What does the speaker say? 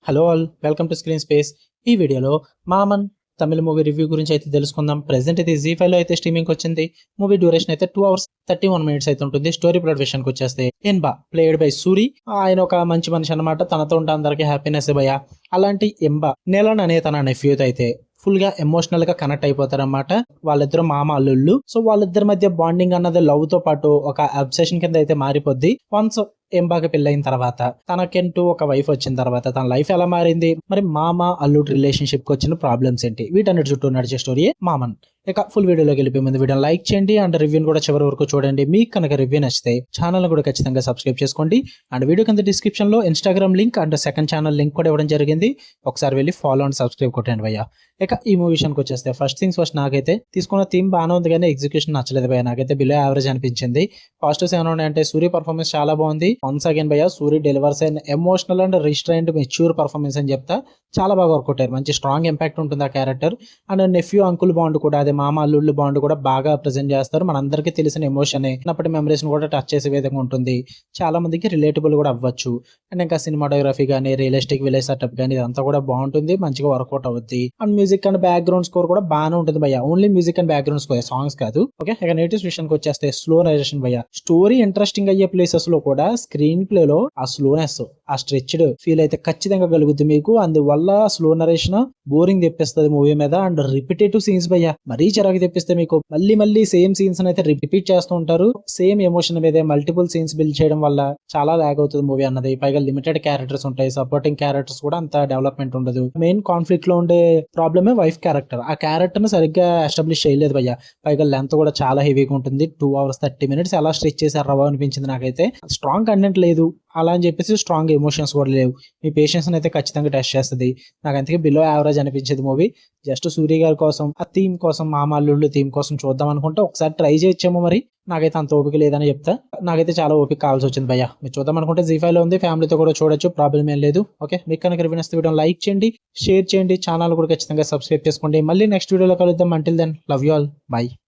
Hello all, welcome to screen space. ఈ వీడియోలో మామన్ తమిళ movie review గురించి అయితే తెలుసుకుందాం. ప్రెసెంట్ ఇది జీ5 లో అయితే స్ట్రీమింగ్ వచ్చింది. మూవీ డ్యూరేషన్ అయితే 2 hours 31 minutes అయితే ఉంటుంది. స్టోరీ ప్లాట్ విషయానికి వచ్చేస్తే ఎన్బా ప్లేడ్ బై సూరి, ఆయన ఒక మంచి మనిషి అనమాట. తనతో ఉంటే అందరికీ హ్యాపీనెస్ భయ. అలాంటి ఎంబా నెలన్ అనే తన నెఫ్యూత్ అయితే ఫుల్ గా ఎమోషనల్ గా కనెక్ట్ అయిపోతారన్నమాట. వాళ్ళిద్దరు మామ అల్లుళ్ళు. సో వాళ్ళిద్దరి మధ్య బాండింగ్ అన్నది లవ్ తో పాటు ఒక అబ్సెషన్ కింద అయితే మారిపోద్ది. వన్స్ ఎంబాకి పెళ్ళైన తర్వాత తనకంటూ ఒక వైఫ్ వచ్చిన తర్వాత తన లైఫ్ ఎలా మారింది, మరి మామ అల్లుడు రిలేషన్షిప్ కి వచ్చిన ప్రాబ్లమ్స్ ఏంటి, వీటన్నిటి చుట్టూ నడిచే స్టోరీ మామన్. ఇక ఫుల్ వీడియోలోకి వెళ్ళిపోయే ముందు వీడియో లైక్ చేయండి అండ్ రివ్యూని కూడా చివరి వరకు చూడండి. మీకు కనుక రివ్యూ నచ్చితే ఛానల్ కూడా ఖచ్చితంగా సబ్స్క్రైబ్ చేసుకోండి. అండ్ వీడియో కింద డిస్క్రిప్షన్ లో Instagram link and second channel link కూడా ఇవ్వడం జరిగింది. ఒకసారి వెళ్ళి ఫాలో అండ్ సబ్స్క్రైబ్ కొట్టండి భయ్య. ఇక ఈ మూవీ విషయానికి వచ్చేస్తే ఫస్ట్ థింగ్స్ ఫస్ట్, నాకైతే తీసుకున్న థీమ్ బాగానే ఉంది కానీ ఎగ్జిక్యూషన్ నచ్చలేదు భయ్య. నాకైతే బిలో యావరేజ్ అనిపించింది. పాజిటివ్స్ ఏమైనా ఉన్నాయంటే సూర్య పర్ఫార్మెన్స్ చాలా బాగుంది. వన్స్ అగైన్ భయ్య సూర్య డెలివర్స్ అయిన emotional and restrained mature performance అని చెప్తా. చాలా బాగా వర్క్ అవుతారు. మంచి స్ట్రాంగ్ ఇంపాక్ట్ ఉంటుంది ఆ character. And nephew uncle bond కూడా, అదే మామ అల్లుళ్ళు బాండ్ కూడా బాగా ప్రెజెంట్ చేస్తారు. మనందరికీ తెలిసిన ఎమోషన్, చిన్నప్పటి మెమరీస్ కూడా టచ్ చేసే విధంగా ఉంటుంది. చాలా మందికి రిలేటబుల్ కూడా అవ్వచ్చు. అండ్ ఇంకా సినిమాటోగ్రఫీ కానీ రియలిస్టిక్ విలేజ్ సెటప్ కానీ ఇదంతా కూడా బాగుంటుంది. మంచిగా వర్కౌట్ అవుద్ది. And music and background score కూడా బాగానే ఉంటుంది భయ్య. Only music and background score, songs కాదు. ఓకే, ఇక నెగిటివ్స్ విషయానికి వచ్చేస్తే స్లో నరేషన్ భయ్య. స్టోరీ ఇంట్రెస్టింగ్ అయ్యే ప్లేసెస్ లో కూడా స్క్రీన్ ప్లే లో ఆ స్లోనెస్, ఆ స్ట్రెచ్డ్ ఫీల్ అయితే ఖచ్చితంగా కలుగుద్ది మీకు. అందువల్ల స్లో నరేషన్ బోరింగ్ తెప్పిస్తుంది మూవీ మీద. అండ్ రిపిటేటివ్ సీన్స్ భయ్య మరీ చిరాకు తెప్పిస్తే మీకు మళ్ళీ మళ్ళీ సేమ్ సీన్స్ అయితే రిపీట్ చేస్తూ ఉంటారు. సేమ్ ఎమోషన్ మీదే మల్టిపుల్ సీన్స్ బిల్డ్ చేయడం వల్ల చాలా లాగ్ అవుతుంది మూవీ అన్నది. పైగా లిమిటెడ్ క్యారెక్టర్స్ ఉంటాయి. సపోర్టింగ్ క్యారెక్టర్స్ కూడా అంత డెవలప్మెంట్ ఉండదు. మెయిన్ కాన్ఫ్లిక్ట్ లో ఉండే ప్రాబ్లమే వైఫ్ క్యారెక్టర్. ఆ క్యారెక్టర్ ని సరిగ్గా ఎస్టాబ్లిష్ చేయలేదు భయ్య. పైగా లెంత్ కూడా చాలా హెవీగా ఉంటుంది. 2 hours 30 minutes అలా స్ట్రెచ్ చేశారు రవ్వ అనిపించింది నాకైతే. స్ట్రాంగ్ కంటెంట్ లేదు అలా అని చెప్పేసి స్ట్రాంగ్ ఎమోషన్స్ కూడా లేవు. మీ పేషెన్స్ అయితే ఖచ్చితంగా టెస్ట్ చేస్తుంది. నాకు అంతకే బిలో యావరేజ్ అనిపించింది మూవీ. జస్ట్ సూర్య గారి కోసం, ఆ థీమ్ కోసం, మామ అల్లుళ్ళు థీమ్ కోసం చూద్దాం అనుకుంటే ఒకసారి ట్రై చేయొచ్చేమో. మరి నాకైతే అంత ఓపిక లేదని చెప్తా. నాకైతే చాలా ఓపిక కావాల్సి వచ్చింది భయ్య. మీరు చూద్దాం అనుకుంటే జీ5 లో ఉంది, ఫ్యామిలీతో కూడా చూడొచ్చు, ప్రాబ్లం ఏం లేదు. ఓకే, మీకు కనుక రివ్యూ నచ్చితే వీడియో లైక్ చేయండి, షేర్ చేయండి, ఛానల్ కూడా ఖచ్చితంగా సబ్స్క్రైబ్ చేసుకోండి. మళ్ళీ నెక్స్ట్ వీడియోలో కలుద్దాం. Until then love you all, by.